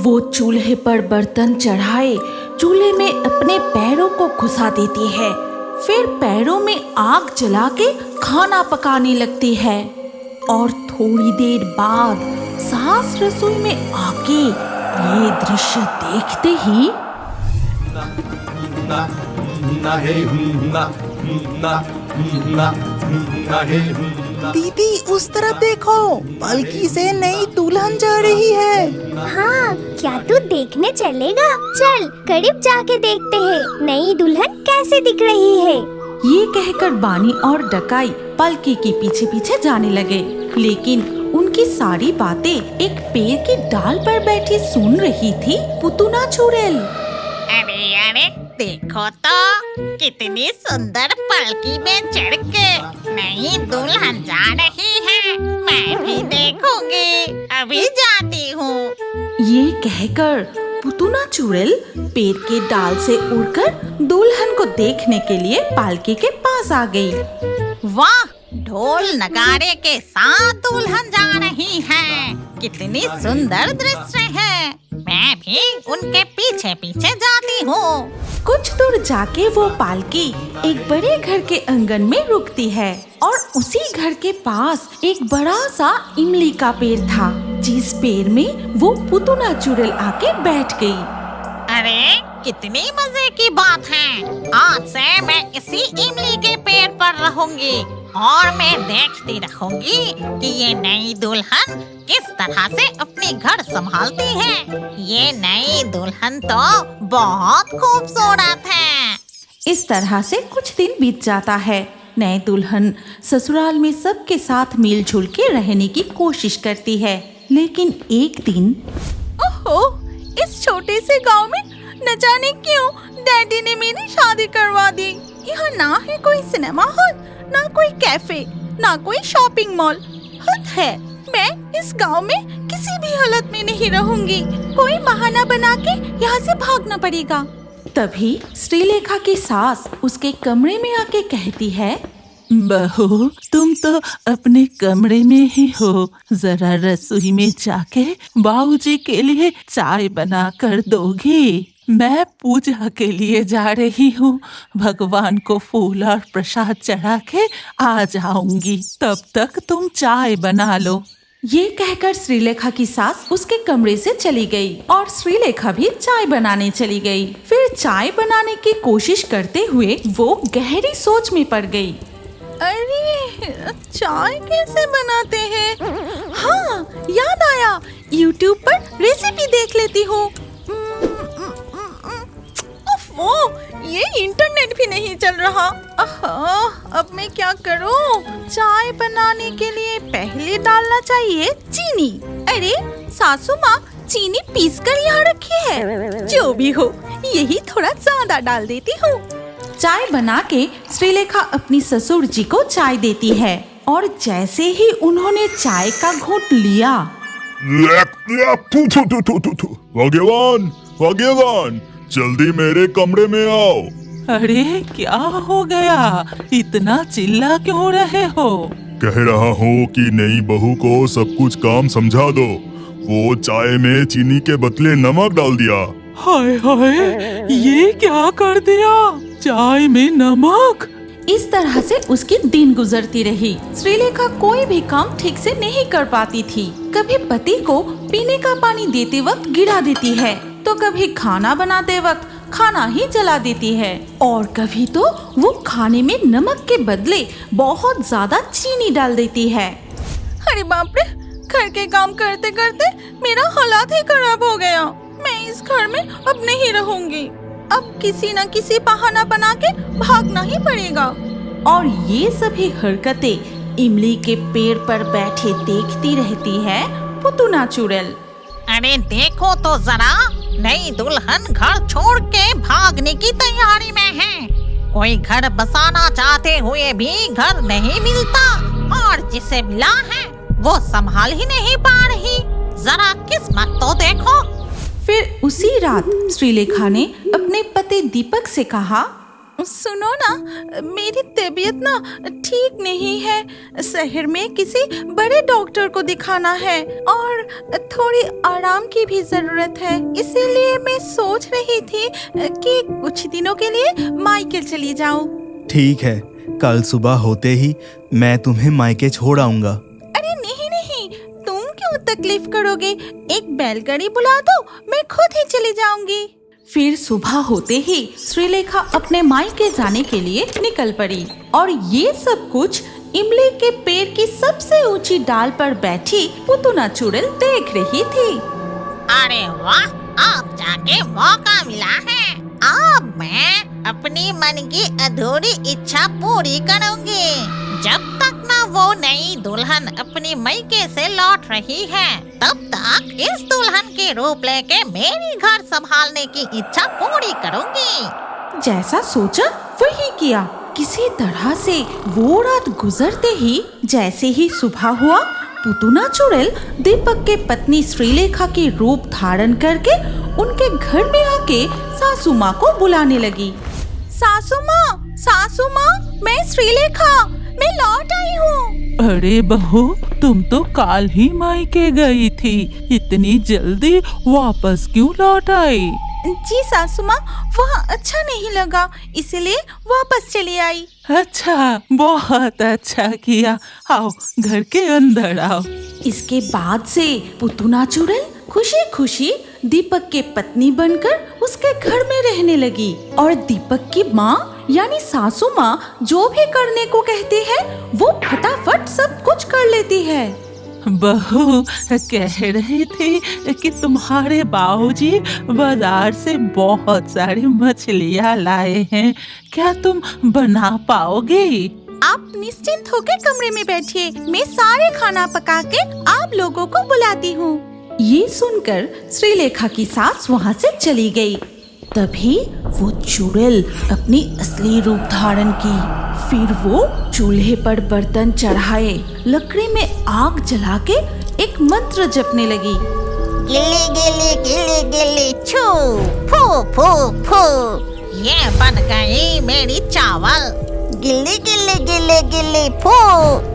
वो चूल्हे पर बर्तन चढ़ाए चूल्हे में अपने पैरों को घुसा देती है। फिर पैरों में आग जला के खाना पकाने लगती है और थोड़ी देर बाद सास रसोई में आके ये दृश्य देखते ही दीदी उस तरफ देखो, पलकी से नई दुल्हन जा रही है। हाँ, क्या तू देखने चलेगा? चल करीब जाके देखते हैं नई दुल्हन कैसे दिख रही है। ये कहकर बानी और डकाई पलकी के पीछे पीछे जाने लगे, लेकिन उनकी सारी बातें एक पेड़ की डाल पर बैठी सुन रही थी पुतुना चुड़ैल। अरे अरे देखो तो कितनी सुंदर पलकी में चढ़ के नई दुल्हन जा रही है। मैं भी देखूंगी, अभी जाती हूँ। ये कहकर पुतुना चुड़ैल पेड़ के डाल से उड़कर दुल्हन को देखने के लिए पालकी के पास आ गई। वाह, ढोल नगाड़े के साथ दुल्हन जा रही है। कितनी सुंदर दृश्य है। मैं भी उनके पीछे पीछे जाती हूँ। कुछ दूर जाके वो पालकी एक बड़े घर के आंगन में रुकती है और उसी घर के पास एक बड़ा सा इमली का पेड़ था, जिस पेड़ में वो पुतुना चुड़ैल आके बैठ गई। अरे कितनी मजे की बात है। आज से मैं इसी इमली के पेड़ पर रहूंगी और मैं देखती रहूंगी कि ये नई दुल्हन किस तरह से अपनी घर संभालती है। ये नई दुल्हन तो बहुत खूबसूरत है। इस तरह से कुछ दिन बीत जाता है। नई दुल्हन ससुराल में सबके साथ मिलजुल के रहने की कोशिश करती है, लेकिन एक दिन ओहो, इस छोटे से गांव में न जाने क्यों डैडी ने मेरी शादी करवा दी। यहाँ ना है कोई सिनेमा हॉल, ना कोई कैफे, ना कोई शॉपिंग मॉल। हद है, मैं इस गांव में किसी भी हालत में नहीं रहूंगी। कोई बहाना बना के यहाँ से भागना पड़ेगा। तभी श्रीलेखा की सास उसके कमरे में आके कहती है, बहू तुम तो अपने कमरे में ही हो, जरा रसोई में जाके बाबूजी के लिए चाय बना कर दोगी? मैं पूजा के लिए जा रही हूँ, भगवान को फूल और प्रसाद चढ़ा के आ जाऊंगी, तब तक तुम चाय बना लो। ये कहकर श्रीलेखा की सास उसके कमरे से चली गई और श्रीलेखा भी चाय बनाने चली गई। फिर चाय बनाने की कोशिश करते हुए वो गहरी सोच में पड़ गई। अरे चाय कैसे बनाते हैं? हाँ, याद आया, YouTube पर रेसिपी देख लेती हूँ। वो ये इंटरनेट भी नहीं चल रहा। अब मैं क्या करूं? चाय बनाने के लिए पहले डालना चाहिए चीनी। अरे सासू माँ चीनी पीसकर यहाँ रखी है। जो भी हो, यही थोड़ा ज्यादा डाल देती हूँ। चाय बना के श्रीलेखा अपनी ससुर जी को चाय देती है और जैसे ही उन्होंने चाय का घूंट लिया, भाग्यवान जल्दी मेरे कमरे में आओ। अरे क्या हो गया? इतना चिल्ला क्यों रहे हो? कह रहा हूँ कि नई बहू को सब कुछ काम समझा दो। वो चाय में चीनी के बदले नमक डाल दिया। हाय हाय, ये क्या कर दिया? चाय में नमक? इस तरह से उसकी दिन गुजरती रही। श्रीलेखा कोई भी काम ठीक से नहीं कर पाती थी। कभी पति को पीने का पानी देते वक्त गिरा देती है, तो कभी खाना बनाते वक्त खाना ही जला देती है, और कभी तो वो खाने में नमक के बदले बहुत ज्यादा चीनी डाल देती है। अरे बाप रे, घर के काम करते करते मेरा हालात ही खराब हो गया। मैं इस घर में अब नहीं रहूंगी। अब किसी न किसी बहाना बना के भागना ही पड़ेगा। और ये सभी हरकतें इमली के पेड़ पर बैठे देखती रहती है पुतुना चुड़ैल। अरे देखो तो जरा, नई दुल्हन घर छोड़ के भागने की तैयारी में है। कोई घर बसाना चाहते हुए भी घर नहीं मिलता, और जिसे मिला है वो संभाल ही नहीं पा रही। जरा किस्मत तो देखो। फिर उसी रात श्रीलेखा ने अपने पति दीपक से कहा, सुनो ना, मेरी तबीयत ना ठीक नहीं है। शहर में किसी बड़े डॉक्टर को दिखाना है और थोड़ी आराम की भी जरूरत है। इसीलिए मैं सोच रही थी कि कुछ दिनों के लिए मायके चली जाऊं। ठीक है, कल सुबह होते ही मैं तुम्हें मायके छोड़ आऊंगा। अरे नहीं नहीं, तुम क्यों तकलीफ करोगे? एक बैलगाड़ी बुला दो, मैं खुद ही चली जाऊंगी। फिर सुबह होते ही श्रीलेखा अपने मायके जाने के लिए निकल पड़ी और ये सब कुछ इमली के पेड़ की सबसे ऊंची डाल पर बैठी पुतुना चुड़ैल देख रही थी। अरे वाह, अब जाके मौका मिला है। अब मैं अपनी मन की अधूरी इच्छा पूरी करूंगी। जब तक ना वो नई दुल्हन अपनी मायके से लौट रही है, तब तक इस दुल्हन के रूप लेके मेरी घर संभालने की इच्छा पूरी करूंगी। जैसा सोचा वही किया। किसी तरह से वो रात गुजरते ही जैसे ही सुबह हुआ, पुतुना चुड़ैल दीपक के पत्नी श्रीलेखा के रूप धारण करके उनके घर में आके सासू माँ को बुलाने लगी। सासू माँ, मैं श्रीलेखा, मैं लौट आई हूँ। अरे बहू, तुम तो काल ही मायके गई थी, इतनी जल्दी वापस क्यों लौट आई? जी सासू माँ, वहाँ अच्छा नहीं लगा, इसलिए वापस चली आई। अच्छा, बहुत अच्छा किया। आओ, घर के अंदर आओ। इसके बाद से पुतुना चुड़ैल खुशी खुशी दीपक के पत्नी बनकर उसके घर में रहने लगी और दीपक की माँ यानी सासू माँ जो भी करने को कहती है वो फटाफट सब कुछ कर लेती है। बहू कह रही थी कि तुम्हारे बाबूजी बाजार से बहुत सारी मछलियाँ लाए हैं, क्या तुम बना पाओगे? आप निश्चिंत होकर कमरे में बैठिए, मैं सारे खाना पका के आप लोगों को बुलाती हूँ। ये सुनकर श्रीलेखा की सास वहाँ से चली गई। तभी वो चुड़ैल अपनी असली रूप धारण की। फिर वो चूल्हे पर बर्तन चढ़ाए, लकड़ी में आग जला के एक मंत्र जपने लगी। गिल्ली गिल्ली गिल्ली गिल्ली छू, फू फू फू, ये बन गई मेरी चावल। गिल्ली गिल्ली गिल्ली गिल्ली फू,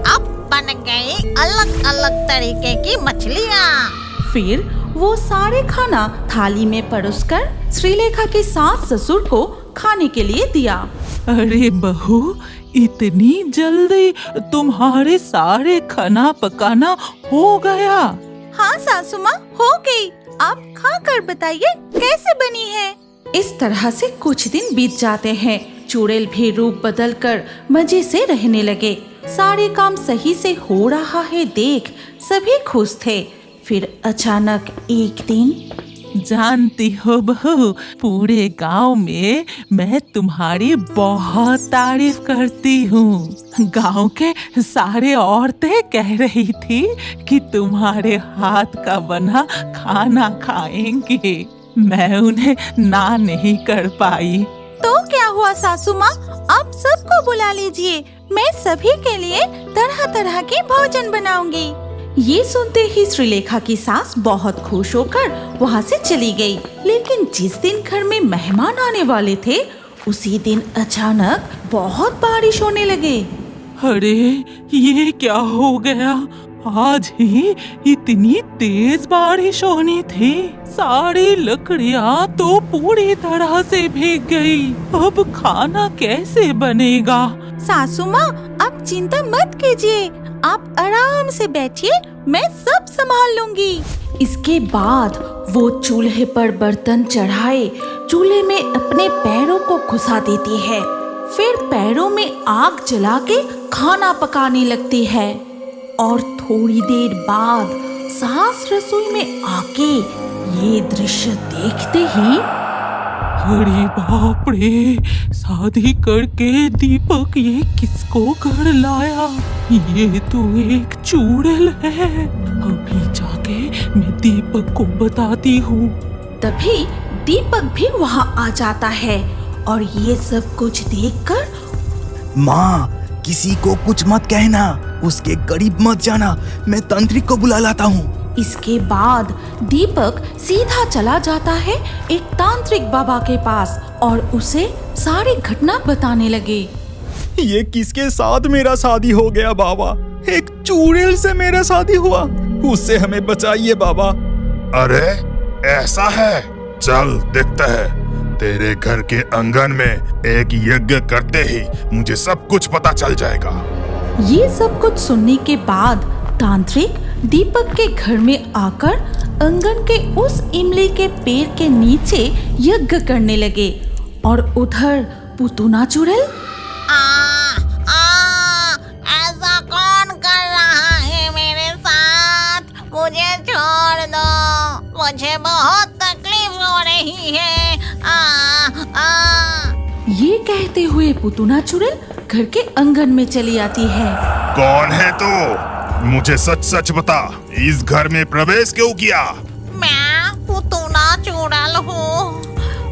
अब बन गई अलग अलग तरीके की मछलियाँ। फिर वो सारे खाना थाली में परोसकर श्रीलेखा के सास ससुर को खाने के लिए दिया। अरे बहू, इतनी जल्दी तुम्हारे सारे खाना पकाना हो गया? हाँ सासू माँ, हो गई। आप खा कर बताइए कैसे बनी है। इस तरह से कुछ दिन बीत जाते हैं। चुड़ैल भी रूप बदल कर मजे से रहने लगे। सारे काम सही से हो रहा है देख सभी खुश थे। फिर अचानक एक दिन, जानती हो बहू, पूरे गांव में मैं तुम्हारी बहुत तारीफ करती हूँ। गांव के सारे औरतें कह रही थी कि तुम्हारे हाथ का बना खाना खाएंगे। मैं उन्हें ना नहीं कर पाई। तो क्या हुआ सासू माँ, आप सबको बुला लीजिए, मैं सभी के लिए तरह तरह के भोजन बनाऊंगी। ये सुनते ही श्रीलेखा की सास बहुत खुश होकर वहाँ से चली गई। लेकिन जिस दिन घर में मेहमान आने वाले थे, उसी दिन अचानक बहुत बारिश होने लगे। अरे ये क्या हो गया? आज ही इतनी तेज बारिश होनी थी। सारी लकड़ियाँ तो पूरी तरह से भीग गई। अब खाना कैसे बनेगा? सासू माँ, आप चिंता मत कीजिए, आप आराम से बैठिए, मैं सब संभाल लूंगी। इसके बाद वो चूल्हे पर बर्तन चढ़ाए चूल्हे में अपने पैरों को घुसा देती है। फिर पैरों में आग जला के खाना पकाने लगती है और थोड़ी देर बाद सास रसोई में आके ये दृश्य देखते ही, अरे बाप रे, शादी करके दीपक ये किसको घर लाया? ये तो एक चुड़ैल है। अभी जाके मैं दीपक को बताती हूँ। तभी दीपक भी वहाँ आ जाता है और ये सब कुछ देखकर, माँ, किसी को कुछ मत कहना, उसके करीब मत जाना, मैं तांत्रिक को बुला लाता हूँ। इसके बाद दीपक सीधा चला जाता है एक तांत्रिक बाबा के पास और उसे सारी घटना बताने लगे। ये किसके साथ मेरा शादी हो गया बाबा? एक चुड़ैल से मेरा शादी हुआ, उससे हमें बचाइए बाबा। अरे ऐसा है, चल देखते हैं। तेरे घर के आंगन में एक यज्ञ करते ही मुझे सब कुछ पता चल जाएगा। ये सब कुछ सुनने के बाद तांत्रिक दीपक के घर में आकर आंगन के उस इमली के पेड़ के नीचे यज्ञ करने लगे और उधर पुतुना चुड़ैल ऐसा कौन कर रहा है मेरे साथ? मुझे छोड़ दो, मुझे बहुत तकलीफ हो रही है। ये कहते हुए पुतुना चुड़ैल घर के आंगन में चली आती है। कौन है तू? मुझे सच सच बता, इस घर में प्रवेश क्यों किया? मैं पुतुना चुड़ैल हूँ।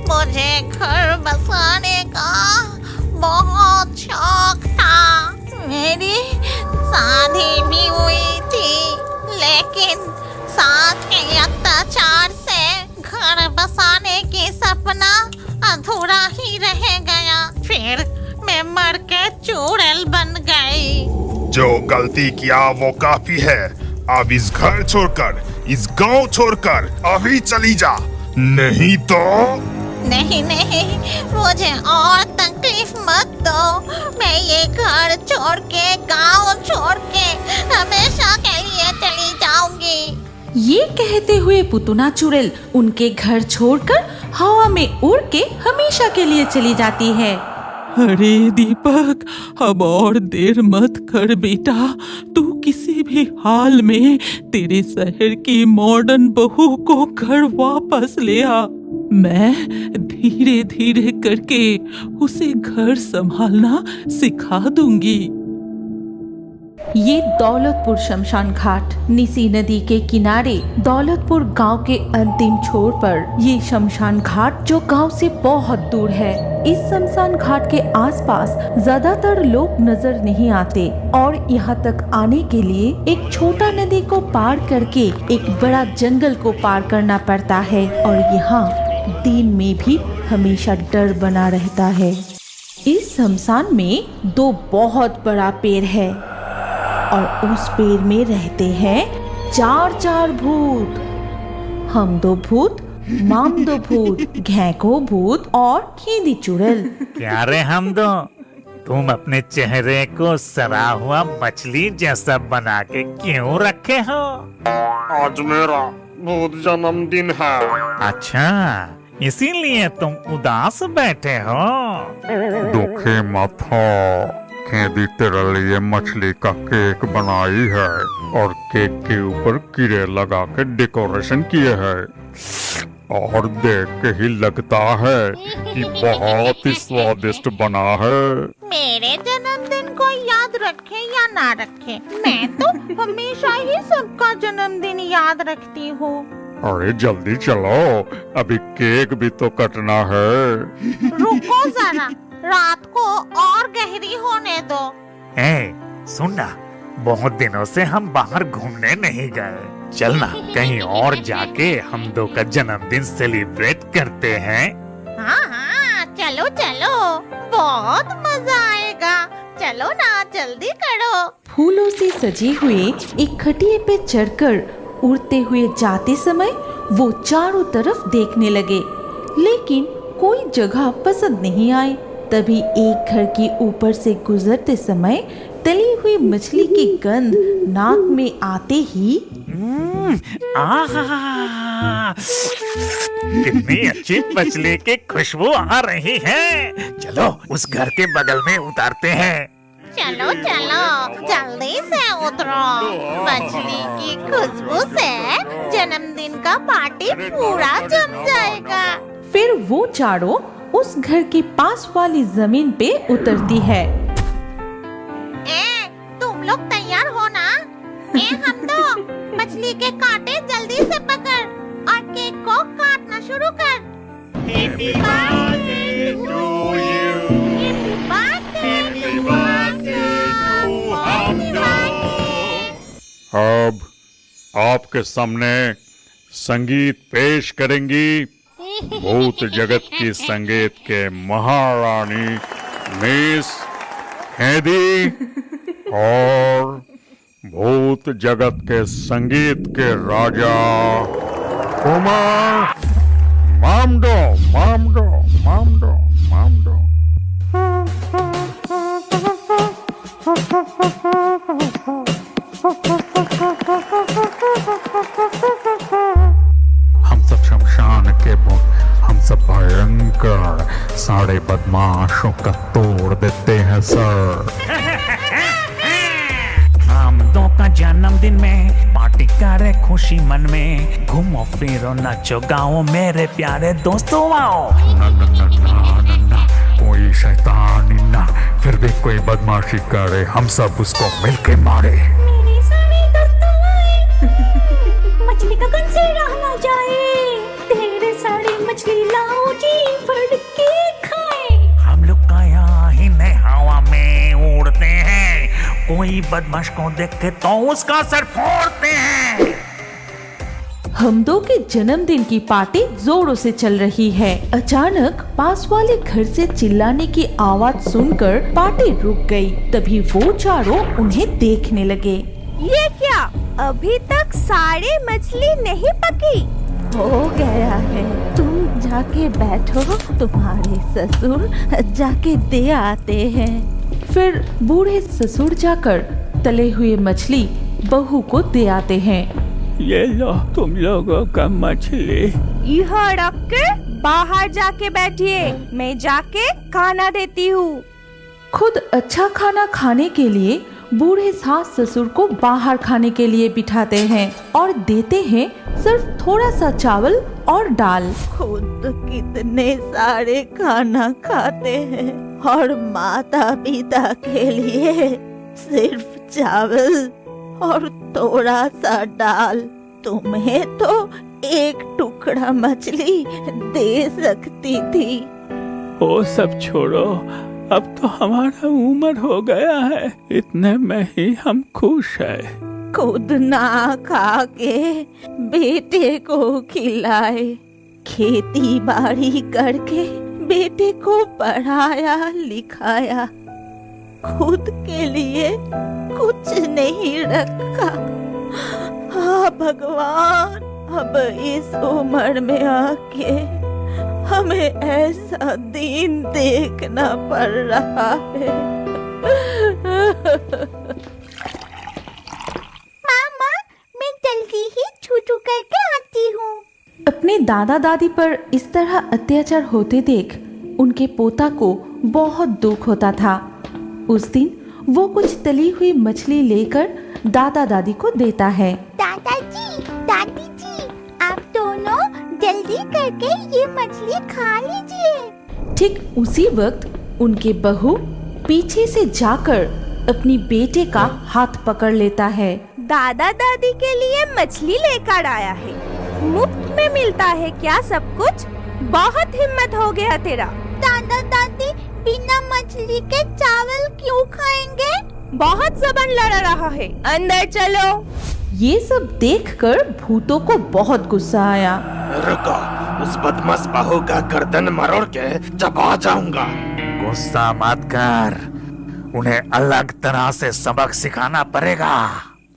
मुझे घर बसाने का बहुत शौक था। मेरी शादी भी हुई थी, लेकिन सास के अत्याचार से घर बसाने की सपना अधूरा ही रह गया। फिर मैं मर के चुड़ैल बन गई। जो गलती किया वो काफी है। अब इस घर छोड़कर, इस गांव छोड़कर अभी चली जा, नहीं तो। नहीं, मुझे और तकलीफ मत दो। मैं ये घर छोड़ के, गांव छोड़ के हमेशा के लिए चली जाऊंगी। ये कहते हुए पुतुना चुड़ैल उनके घर छोड़कर हवा में उड़ के हमेशा के लिए चली जाती है। अरे दीपक, अब और देर मत कर बेटा। तू किसी भी हाल में तेरे शहर की मॉडर्न बहू को घर वापस ले आ। मैं धीरे धीरे करके उसे घर संभालना सिखा दूंगी। ये दौलतपुर शमशान घाट निसी नदी के किनारे दौलतपुर गांव के अंतिम छोर पर ये शमशान घाट जो गांव से बहुत दूर है। इस शमशान घाट के आसपास ज्यादातर लोग नजर नहीं आते और यहाँ तक आने के लिए एक छोटा नदी को पार करके एक बड़ा जंगल को पार करना पड़ता है और यहाँ दिन में भी हमेशा डर बना रहता है। इस शमशान में दो बहुत बड़ा पेड़ है और उस पेड़ में रहते हैं चार भूत। हम दो भूत, माम दो भूत, घेको भूत और खींदी चुड़ैल। क्या रे हम दो, तुम अपने चेहरे को सड़ा हुआ मछली जैसा बना के क्यों रखे हो? आज मेरा भूत जन्मदिन है। अच्छा, इसीलिए तुम उदास बैठे हो? दुखी मत हो, खेदी तेरे लिए मछली का केक बनाई है और केक के ऊपर कीड़े लगा के डेकोरेशन किए हैं और देख के ही लगता है कि बहुत ही स्वादिष्ट बना है। मेरे जन्मदिन को याद रखे या ना रखे, मैं तो हमेशा ही सबका जन्मदिन याद रखती हूँ। अरे जल्दी चलो, अभी केक भी तो कटना है। रुको जरा, रात को और गहरी होने दो। सुनना, बहुत दिनों से हम बाहर घूमने नहीं गए। चलना कहीं और जाके हम दो का जन्मदिन सेलिब्रेट करते हैं। हाँ, चलो चलो, बहुत मजा आएगा। चलो ना, जल्दी करो। फूलों से सजे हुए एक खटिए पे चढ़कर उड़ते हुए जाते समय वो चारों तरफ देखने लगे, लेकिन कोई जगह पसंद नहीं आई। तभी एक घर के ऊपर से गुजरते समय तली हुई मछली की गंध नाक में आते ही कितनी अच्छी मछली की खुशबू आ रही है। चलो उस घर के बगल में उतारते हैं। चलो जल्दी से उतरो। मछली की खुशबू से जन्मदिन का पार्टी पूरा जम जाएगा। फिर वो चारों उस घर के पास वाली जमीन पे उतरती है। तुम लोग तैयार हो ना? हम दो, मछली के कांटे जल्दी से पकड़ और केक को काटना शुरू कर। Happy birthday to you. Happy birthday to हम दो। अब आपके सामने संगीत पेश करेंगी भूत जगत की संगीत के महारानी मिस हैदी और भूत जगत के संगीत के राजा कुमार मामडो मामडो मामडो मामडो। हम सब शमशान के भूत, हम सब भयंकर सारे बदमाशों का तोड़ देते हैं सर। हम दो का जन्मदिन में पार्टी करे खुशी मन में, घूमो फिरो नाचो गाओ मेरे प्यारे दोस्तों आओ। ना ना ना ना ना ना, कोई शैतानी ना, फिर भी कोई बदमाशी करे हम सब उसको मिलके मारे। मेरे सारे दोस्तों आए, मछली का कौन से रह ना जाए, तेरे सारे मछली लाओ जी भर के खाए। हम लोग काया ही नहीं हवा में उड़ते हैं, कोई बदमाश को देखे तो उसका सर फोड़ते हैं। हमदो के जन्मदिन की पार्टी जोरों से चल रही है। अचानक पास वाले घर से चिल्लाने की आवाज सुनकर पार्टी रुक गई। तभी वो चारों उन्हें देखने लगे। ये क्या, अभी तक सारे मछली नहीं पकी? हो गया है, तुम जाके बैठो, तुम्हारे ससुर जाके दे आते हैं। फिर बूढ़े ससुर जाकर तले हुए मछली बहू को दे आते हैं। ये लो तुम लोगों का मछली। यह रख के बाहर जाके बैठिए, मैं जाके खाना देती हूँ। खुद अच्छा खाना खाने के लिए बूढ़े सास ससुर को बाहर खाने के लिए बिठाते हैं और देते हैं सिर्फ थोड़ा सा चावल और दाल। खुद कितने सारे खाना खाते हैं और माता पिता के लिए सिर्फ चावल और थोड़ा सा दाल। तुम्हें तो एक टुकड़ा मछली दे सकती थी। वो सब छोड़ो, अब तो हमारा उम्र हो गया है, इतने में ही हम खुश हैं। खुद ना खा के बेटे को खिलाए, खेती बाड़ी करके बेटे को पढ़ाया लिखाया, खुद के लिए कुछ नहीं रखा। हाँ भगवान, अब इस उम्र में आके हमें ऐसा दिन देखना पड़ रहा है। मामा, मैं जल्दी ही छू करके आती हूँ। अपने दादा दादी पर इस तरह अत्याचार होते देख उनके पोता को बहुत दुख होता था। उस दिन वो कुछ तली हुई मछली लेकर दादा दादी को देता है। दादाजी, दादी जी, आप दोनों जल्दी करके ये मछली खा लीजिए। ठीक उसी वक्त उनके बहू पीछे से जाकर अपनी बेटे का हाथ पकड़ लेता है। दादा दादी के लिए मछली लेकर आया है, मुफ्त में मिलता है क्या सब कुछ? बहुत हिम्मत हो गया तेरा। दादा दादी बिना मछली के चावल क्यों खाएंगे? बहुत जबन लड़ा रहा है, अंदर चलो। ये सब देखकर भूतों को बहुत गुस्सा आया। रुको, उस बदमाश बहू का गर्दन मरोड़ के चबा जाऊंगा। गुस्सा मत कर, उन्हें अलग तरह से सबक सिखाना पड़ेगा।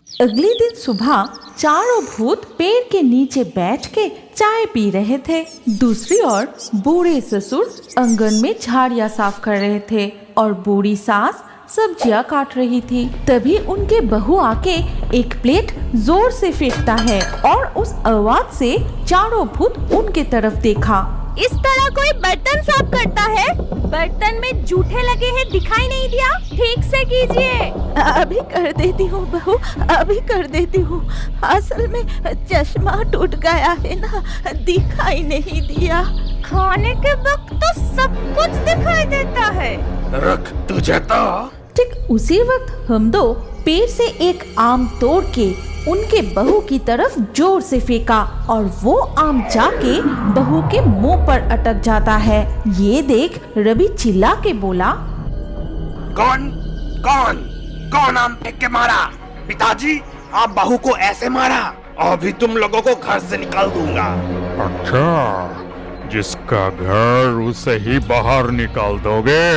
अगले दिन सुबह चारों भूत पेड़ के नीचे बैठ के चाय पी रहे थे। दूसरी ओर बूढ़े ससुर आंगन में झाड़ियाँ साफ कर रहे थे और बूढ़ी सास सब्जियां काट रही थी। तभी उनके बहू आके एक प्लेट जोर से फेंकता है और उस आवाज से चारों भूत उनके तरफ देखा। इस तरह कोई बर्तन साफ करता है? बर्तन में जूठे लगे हैं, दिखाई नहीं दिया? ठीक से कीजिए। अभी कर देती हूँ बहू, अभी कर देती हूँ। असल में चश्मा टूट गया है ना, दिखाई नहीं दिया। खाने के वक्त तो सब कुछ दिखाई देता है। रुक, तुझे तो। ठीक उसी वक्त हमदो पेड़ से एक आम तोड़ के उनके बहू की तरफ जोर से फेंका और वो आम जाके बहू के मुंह पर अटक जाता है। ये देख रवि चिल्ला के बोला, कौन कौन कौन आम फेंक के मारा? पिताजी, आप बहू को ऐसे मारा? अभी तुम लोगों को घर से निकाल दूंगा। अच्छा, जिसका घर उसे ही बाहर निकाल दोगे?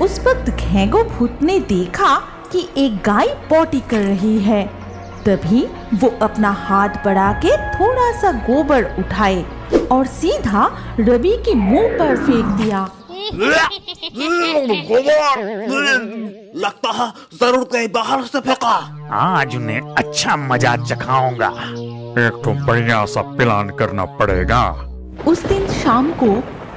उस वक्त घेंगो भूत ने देखा कि एक गाय पॉटी कर रही है। तभी वो अपना हाथ बढ़ा के थोड़ा सा गोबर उठाए और सीधा रवि के मुंह पर फेंक दिया। लगता है जरूर कहीं बाहर से फेंका। आज उन्हें अच्छा मजा चखाऊंगा। एक तो बढ़िया सा प्लान करना पड़ेगा। उस दिन शाम को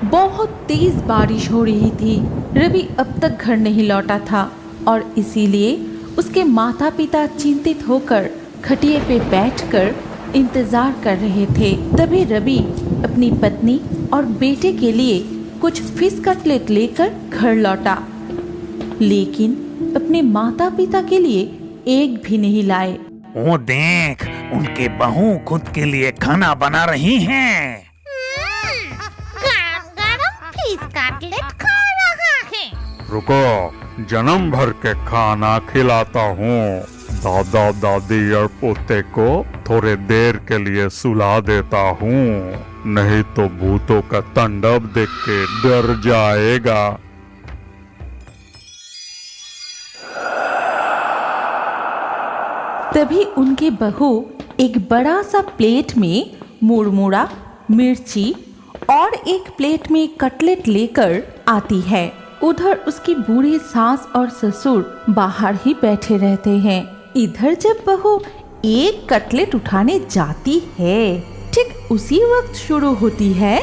बहुत तेज बारिश हो रही थी। रवि अब तक घर नहीं लौटा था और इसीलिए उसके माता पिता चिंतित होकर खटिए पे बैठकर इंतजार कर रहे थे। तभी रवि अपनी पत्नी और बेटे के लिए कुछ फिश कटलेट लेकर घर लौटा, लेकिन अपने माता पिता के लिए एक भी नहीं लाए। वो देख, उनके बहू खुद के लिए खाना बना रही हैं। गरम गरम फिश कटलेट खा रहा है। रुको, जन्म भर के खाना खिलाता हूँ। दादा दादी और पोते को थोड़े देर के लिए सुला देता हूँ, नहीं तो भूतों का तांडव देख के डर जाएगा। तभी उनके बहू एक बड़ा सा प्लेट में मुड़मुड़ा, मिर्ची और एक प्लेट में कटलेट लेकर आती है। उधर उसकी बूढ़ी सास और ससुर बाहर ही बैठे रहते हैं। इधर जब बहू एक कटलेट उठाने जाती है, ठीक उसी वक्त शुरू होती है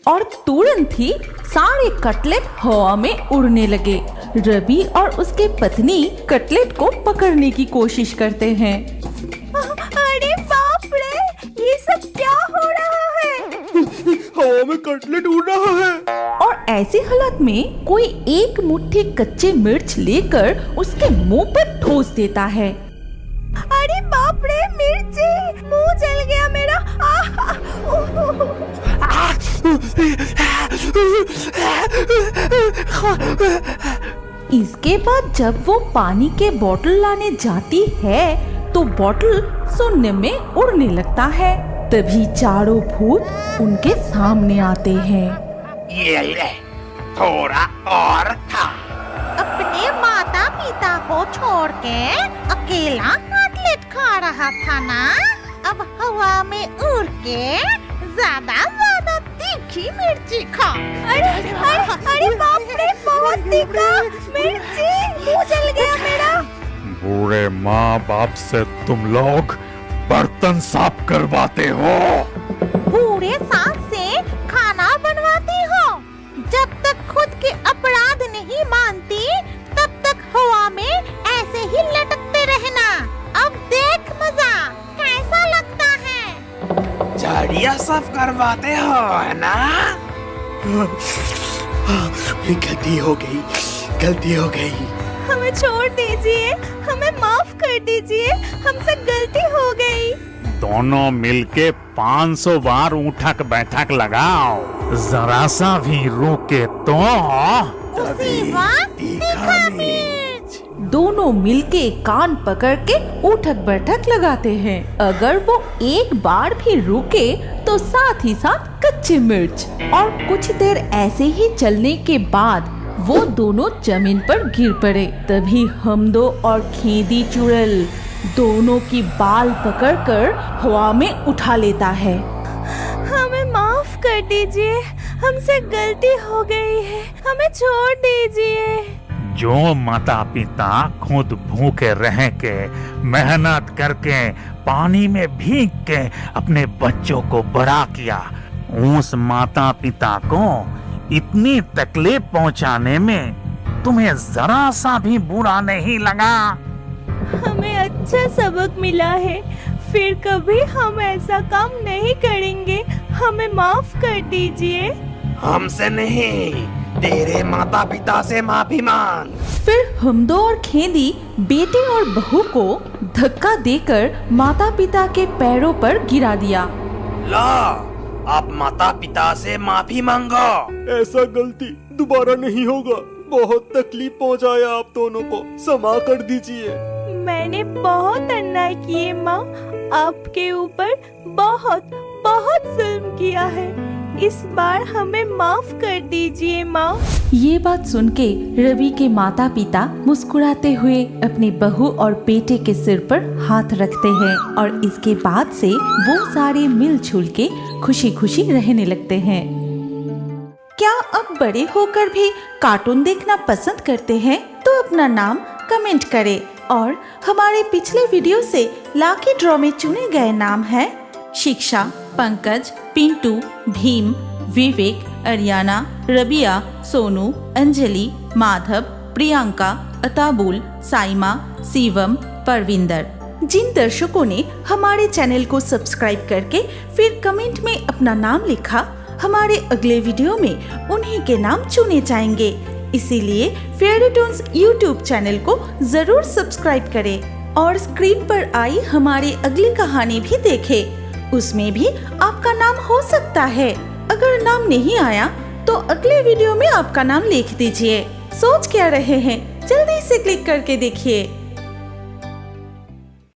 और तुरंत ही सारे कटलेट हवा में उड़ने लगे। रवि और उसके पत्नी कटलेट को पकड़ने की कोशिश करते हैं। अरे बाप रे, ये सब क्या हो रहा है? हवा में कटलेट उड़ रहा है। और ऐसी हालत में कोई एक मुट्ठी कच्चे मिर्च लेकर उसके मुंह पर ठोस देता है। अरे बाप रे, मिर्ची, मुंह जल गया मेरा। इसके बाद जब वो पानी के बोतल लाने जाती है तो बोतल शून्य में उड़ने लगता है। तभी चारों भूत उनके सामने आते हैं। ये ले, थोड़ा और खा। अपने माता पिता को छोड़ के अकेला कटलेट खा रहा था ना, अब हवा में उड़ के ज्यादा तीखी मिर्ची खा। अरे अरे अरे बाप रे, बहुत तीखा मिर्ची, मुंह जल गया मेरा। बूढ़े माँ बाप से तुम लोग बर्तन साफ करवाते हो। बूढ़े सास से खाना बनवाती हो। जब तक खुद के अपराध नहीं मानती तब तक हवा में ऐसे ही लटकते रहना। अब देख मजा कैसा लगता है। झाड़ियाँ साफ करवाते हो, है ना? गलती हो गई, गलती हो गई। हमें छोड़ दीजिए, हमें माफ कर दीजिए, हमसे गलती हो गई। दोनों मिलके 500 बार उठक बैठक लगाओ, जरा सा भी रुके तो उसी वक्त तीखा मिर्च। दोनों मिलके कान पकड़ के उठक बैठक लगाते हैं। अगर वो एक बार भी रुके तो साथ ही साथ कच्चे मिर्च। और कुछ देर ऐसे ही चलने के बाद वो दोनों जमीन पर गिर पड़े। तभी हमदो और खेदी चुड़ैल दोनों की बाल पकड़कर हवा में उठा लेता है। हमें माफ कर दीजिए, हमसे गलती हो गई है, हमें छोड़ दीजिए। जो माता पिता खुद भूखे रह के मेहनत करके पानी में भीग के अपने बच्चों को बड़ा किया, उस माता पिता को इतनी तकलीफ पहुंचाने में तुम्हें जरा सा भी बुरा नहीं लगा? हमें अच्छा सबक मिला है, फिर कभी हम ऐसा काम नहीं करेंगे, हमें माफ कर दीजिए। हमसे नहीं, तेरे माता पिता से माफी मांग। फिर हमदो और खेदी बेटे और बहू को धक्का देकर माता पिता के पैरों पर गिरा दिया। ला, अब माता पिता से माफी मांगो। ऐसा गलती दोबारा नहीं होगा। बहुत तकलीफ पहुंचाया आप दोनों को, क्षमा कर दीजिए। मैंने बहुत अन्याय किए माँ, आपके ऊपर बहुत बहुत जुल्म किया है। इस बार हमें माफ कर दीजिए माँ। ये बात सुन के रवि के माता पिता मुस्कुराते हुए अपनी बहू और बेटे के सिर पर हाथ रखते हैं और इसके बाद से वो सारे मिलजुल के खुशी खुशी रहने लगते हैं। क्या अब बड़े होकर भी कार्टून देखना पसंद करते हैं? तो अपना नाम कमेंट करें और हमारे पिछले वीडियो से लाकी ड्रॉ में चुने गए नाम हैं शिक्षा, पंकज, पिंटू, भीम, विवेक, अरियाना, रबिया, सोनू, अंजलि, माधव, प्रियंका, अताबुल, साइमा, शिवम, परविंदर। जिन दर्शकों ने हमारे चैनल को सब्सक्राइब करके फिर कमेंट में अपना नाम लिखा, हमारे अगले वीडियो में उन्हीं के नाम चुने जाएंगे। इसीलिए फेयरी टोन्स यूट्यूब चैनल को जरूर सब्सक्राइब करें और स्क्रीन पर आई हमारी अगली कहानी भी देखें। उसमें भी आपका नाम हो सकता है। अगर नाम नहीं आया तो अगले वीडियो में आपका नाम लिख दीजिए। सोच क्या रहे हैं? जल्दी से क्लिक करके देखिए।